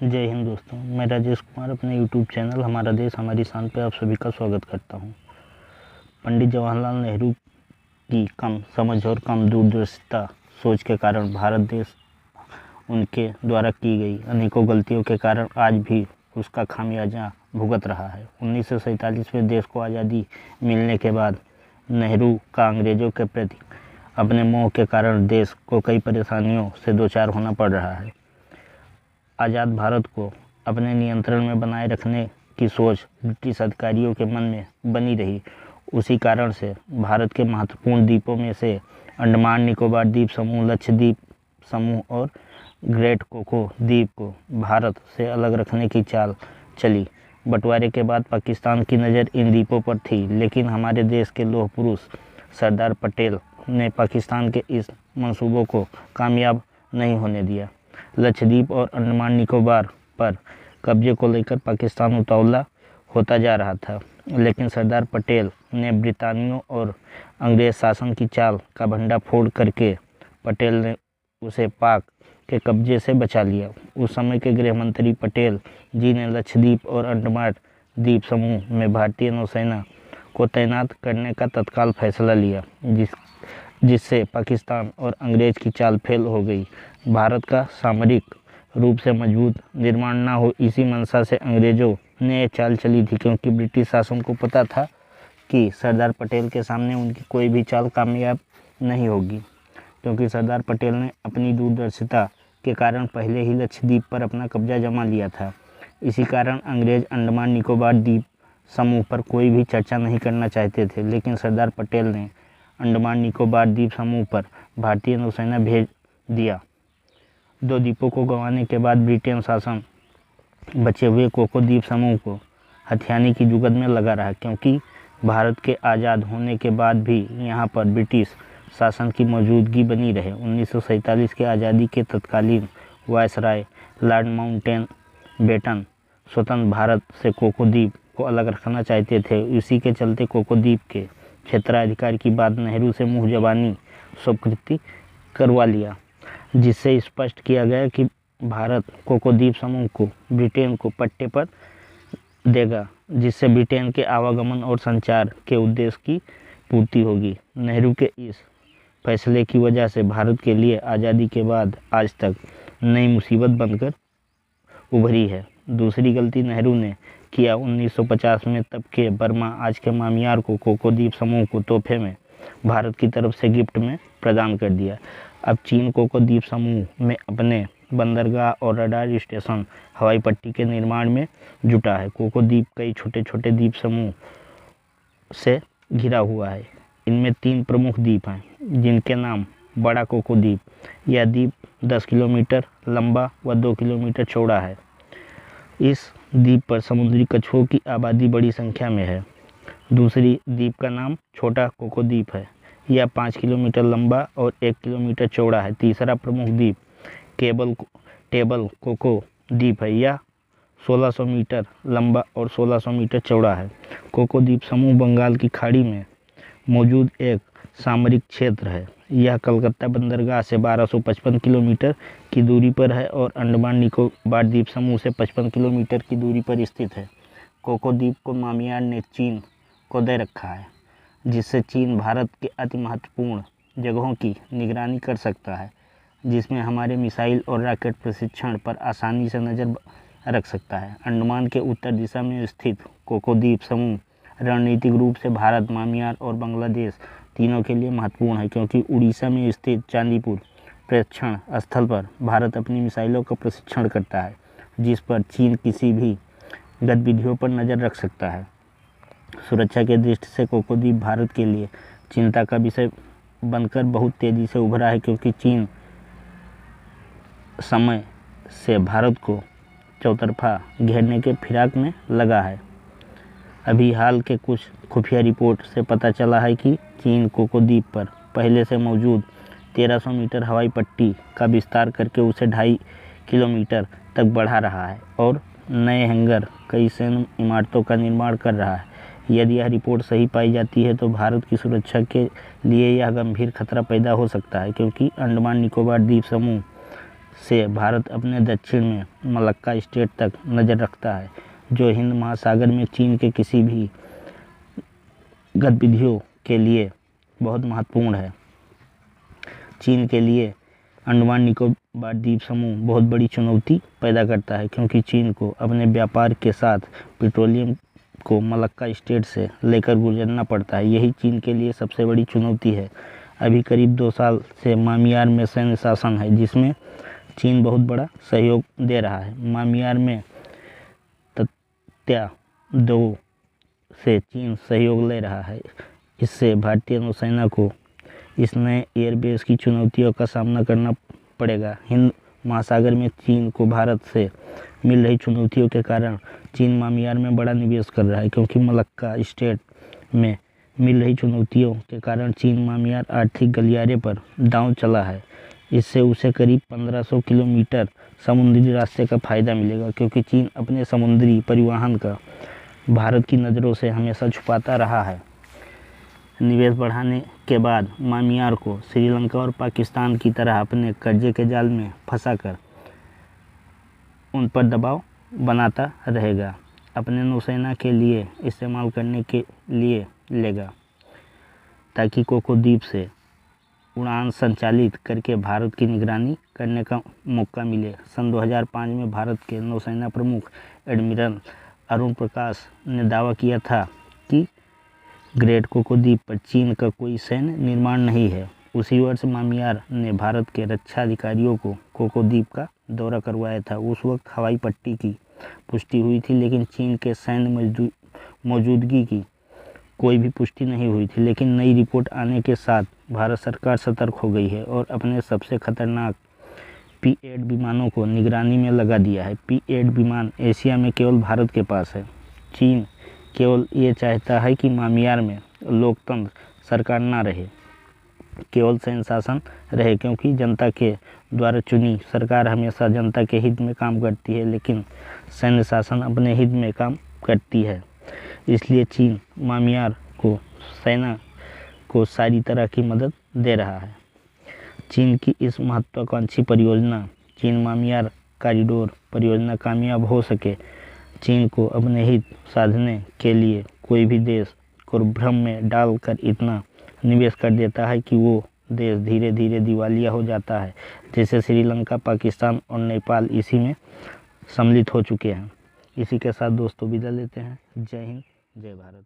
जय हिंद दोस्तों, मैं राजेश कुमार अपने यूट्यूब चैनल हमारा देश हमारी शान पे आप सभी का स्वागत करता हूं। पंडित जवाहरलाल नेहरू की कम समझ और कम दूरदर्शिता सोच के कारण भारत देश उनके द्वारा की गई अनेकों गलतियों के कारण आज भी उसका खामियाजा भुगत रहा है। 1947 में देश को आज़ादी मिलने के बाद नेहरू का अंग्रेज़ों के प्रति अपने मोह के कारण देश को कई परेशानियों से दो चार होना पड़ रहा है। आज़ाद भारत को अपने नियंत्रण में बनाए रखने की सोच ब्रिटिश अधिकारियों के मन में बनी रही। उसी कारण से भारत के महत्वपूर्ण द्वीपों में से अंडमान निकोबार द्वीप समूह, लक्षद्वीप समूह और ग्रेट कोको द्वीप को भारत से अलग रखने की चाल चली। बंटवारे के बाद पाकिस्तान की नज़र इन द्वीपों पर थी, लेकिन हमारे देश के लौह पुरुष सरदार पटेल ने पाकिस्तान के इस मंसूबों को कामयाब नहीं होने दिया। लक्षद्वीप और अंडमान निकोबार पर कब्जे को लेकर पाकिस्तान उतावला होता जा रहा था, लेकिन सरदार पटेल ने ब्रितानियों और अंग्रेज़ शासन की चाल का भंडाफोड़ करके पटेल ने उसे पाक के कब्जे से बचा लिया। उस समय के गृह मंत्री पटेल जी ने लक्षद्वीप और अंडमान द्वीप समूह में भारतीय नौसेना को तैनात करने का तत्काल फैसला लिया, जिससे पाकिस्तान और अंग्रेज़ की चाल फेल हो गई। भारत का सामरिक रूप से मजबूत निर्माण न हो, इसी मंशा से अंग्रेज़ों ने चाल चली थी, क्योंकि ब्रिटिश शासन को पता था कि सरदार पटेल के सामने उनकी कोई भी चाल कामयाब नहीं होगी, क्योंकि सरदार पटेल ने अपनी दूरदर्शिता के कारण पहले ही लक्षद्वीप पर अपना कब्जा जमा लिया था। इसी कारण अंग्रेज़ अंडमान निकोबार द्वीप समूह पर कोई भी चर्चा नहीं करना चाहते थे, लेकिन सरदार पटेल ने अंडमान निकोबार द्वीप समूह पर भारतीय नौसेना भेज दिया। दो द्वीपों को गंवाने के बाद ब्रिटेन शासन बचे हुए कोको द्वीप समूह को हथियाने की जुगत में लगा रहा, क्योंकि भारत के आज़ाद होने के बाद भी यहाँ पर ब्रिटिश शासन की मौजूदगी बनी रहे। 1947 के आज़ादी के तत्कालीन वायसराय लॉर्ड माउंटेन बेटन स्वतंत्र भारत से कोको द्वीप को अलग रखना चाहते थे। इसी के चलते कोको द्वीप के क्षेत्राधिकार की बात नेहरू से मुँह ज़बानी स्वीकृति करवा लिया, जिससे स्पष्ट किया गया कि भारत कोको द्वीप समूह को ब्रिटेन को पट्टे पर देगा, जिससे ब्रिटेन के आवागमन और संचार के उद्देश्य की पूर्ति होगी। नेहरू के इस फैसले की वजह से भारत के लिए आज़ादी के बाद आज तक नई मुसीबत बनकर उभरी है। दूसरी गलती नेहरू ने किया 1950 में तब के बर्मा, आज के म्यांमार को कोको द्वीप समूह को तोहफे में भारत की तरफ से गिफ्ट में प्रदान कर दिया। अब चीन कोको द्वीप समूह में अपने बंदरगाह और रडार स्टेशन, हवाई पट्टी के निर्माण में जुटा है। कोको द्वीप कई छोटे छोटे द्वीप समूह से घिरा हुआ है। इनमें 3 प्रमुख द्वीप हैं, जिनके नाम बड़ा कोको द्वीप। यह द्वीप 10 किलोमीटर लंबा व 2 किलोमीटर चौड़ा है। इस द्वीप पर समुद्री कछुओं की आबादी बड़ी संख्या में है। दूसरी द्वीप का नाम छोटा कोको द्वीप है। यह 5 किलोमीटर लंबा और 1 किलोमीटर चौड़ा है। तीसरा प्रमुख द्वीप टेबल कोको द्वीप है। यह 1600 मीटर लंबा और 1600 मीटर चौड़ा है। कोको द्वीप समूह बंगाल की खाड़ी में मौजूद एक सामरिक क्षेत्र है। यह कलकत्ता बंदरगाह से 1255 किलोमीटर की दूरी पर है और अंडमान निकोबार द्वीप समूह से 55 किलोमीटर की दूरी पर स्थित है। कोको द्वीप को म्यांमार ने चीन को दे रखा है, जिससे चीन भारत के अति महत्वपूर्ण जगहों की निगरानी कर सकता है, जिसमें हमारे मिसाइल और रॉकेट प्रशिक्षण पर आसानी से नज़र रख सकता है। अंडमान के उत्तर दिशा में स्थित कोको द्वीप समूह रणनीतिक रूप से भारत, म्यांमार और बांग्लादेश तीनों के लिए महत्वपूर्ण है, क्योंकि उड़ीसा में स्थित चांदीपुर प्रशिक्षण स्थल पर भारत अपनी मिसाइलों का प्रशिक्षण करता है, जिस पर चीन किसी भी गतिविधियों पर नज़र रख सकता है। सुरक्षा के दृष्टि से कोको द्वीप भारत के लिए चिंता का विषय बनकर बहुत तेज़ी से उभरा है, क्योंकि चीन समय से भारत को चौतरफा घेरने के फिराक में लगा है। अभी हाल के कुछ खुफिया रिपोर्ट से पता चला है कि चीन कोको द्वीप पर पहले से मौजूद 1300 मीटर हवाई पट्टी का विस्तार करके उसे 2.5 किलोमीटर तक बढ़ा रहा है और नए हैंगर, कई सैन्य इमारतों का निर्माण कर रहा है। यदि यह रिपोर्ट सही पाई जाती है तो भारत की सुरक्षा के लिए यह गंभीर खतरा पैदा हो सकता है, क्योंकि अंडमान निकोबार द्वीप समूह से भारत अपने दक्षिण में मलक्का स्टेट तक नज़र रखता है, जो हिंद महासागर में चीन के किसी भी गतिविधियों के लिए बहुत महत्वपूर्ण है। चीन के लिए अंडमान निकोबार द्वीप समूह बहुत बड़ी चुनौती पैदा करता है, क्योंकि चीन को अपने व्यापार के साथ पेट्रोलियम को मलक्का स्टेट से लेकर गुजरना पड़ता है। यही चीन के लिए सबसे बड़ी चुनौती है। अभी करीब 2 साल से म्यांमार में सैन्य शासन है, जिसमें चीन बहुत बड़ा सहयोग दे रहा है। म्यांमार में तत्त्वादों से चीन सहयोग ले रहा है। इससे भारतीय नौसेना को इस नए एयरबेस की चुनौतियों का सामना करना पड़ेगा। हिंद महासागर में चीन को भारत से मिल रही चुनौतियों के कारण चीन म्यांमार में बड़ा निवेश कर रहा है, क्योंकि मलक्का स्टेट में मिल रही चुनौतियों के कारण चीन म्यांमार आर्थिक गलियारे पर दांव चला है। इससे उसे करीब 1500 किलोमीटर समुद्री रास्ते का फ़ायदा मिलेगा, क्योंकि चीन अपने समुद्री परिवहन का भारत की नज़रों से हमेशा छुपाता रहा है। निवेश बढ़ाने के बाद म्यांमार को श्रीलंका और पाकिस्तान की तरह अपने कर्जे के जाल में फंसाकर उन पर दबाव बनाता रहेगा। अपने नौसेना के लिए इस्तेमाल करने के लिए लेगा, ताकि कोको द्वीप से उड़ान संचालित करके भारत की निगरानी करने का मौका मिले। सन 2005 में भारत के नौसेना प्रमुख एडमिरल अरुण प्रकाश ने दावा किया था कि ग्रेट कोको द्वीप पर चीन का कोई सैन्य निर्माण नहीं है। उसी वर्ष म्यांमार ने भारत के रक्षा अधिकारियों को कोको द्वीप का दौरा करवाया था। उस वक्त हवाई पट्टी की पुष्टि हुई थी, लेकिन चीन के सैन्य मौजूदगी की कोई भी पुष्टि नहीं हुई थी। लेकिन नई रिपोर्ट आने के साथ भारत सरकार सतर्क हो गई है और अपने सबसे खतरनाक P-8 विमानों को निगरानी में लगा दिया है। P-8 विमान एशिया में केवल भारत के पास है। चीन केवल ये चाहता है कि म्यांमार में लोकतंत्र सरकार ना रहे, केवल सैन्य शासन रहे, क्योंकि जनता के द्वारा चुनी सरकार हमेशा जनता के हित में काम करती है, लेकिन सैन्य शासन अपने हित में काम करती है। इसलिए चीन म्यांमार को सेना को सारी तरह की मदद दे रहा है। चीन की इस महत्वाकांक्षी परियोजना चीन म्यांमार कॉरिडोर परियोजना कामयाब हो सके, चीन को अपने हित साधने के लिए कोई भी देश को भ्रम में डालकर इतना निवेश कर देता है कि वो देश धीरे धीरे दिवालिया हो जाता है। जैसे श्रीलंका, पाकिस्तान और नेपाल इसी में सम्मिलित हो चुके हैं। इसी के साथ दोस्तों विदा लेते हैं। जय हिंद, जय भारत।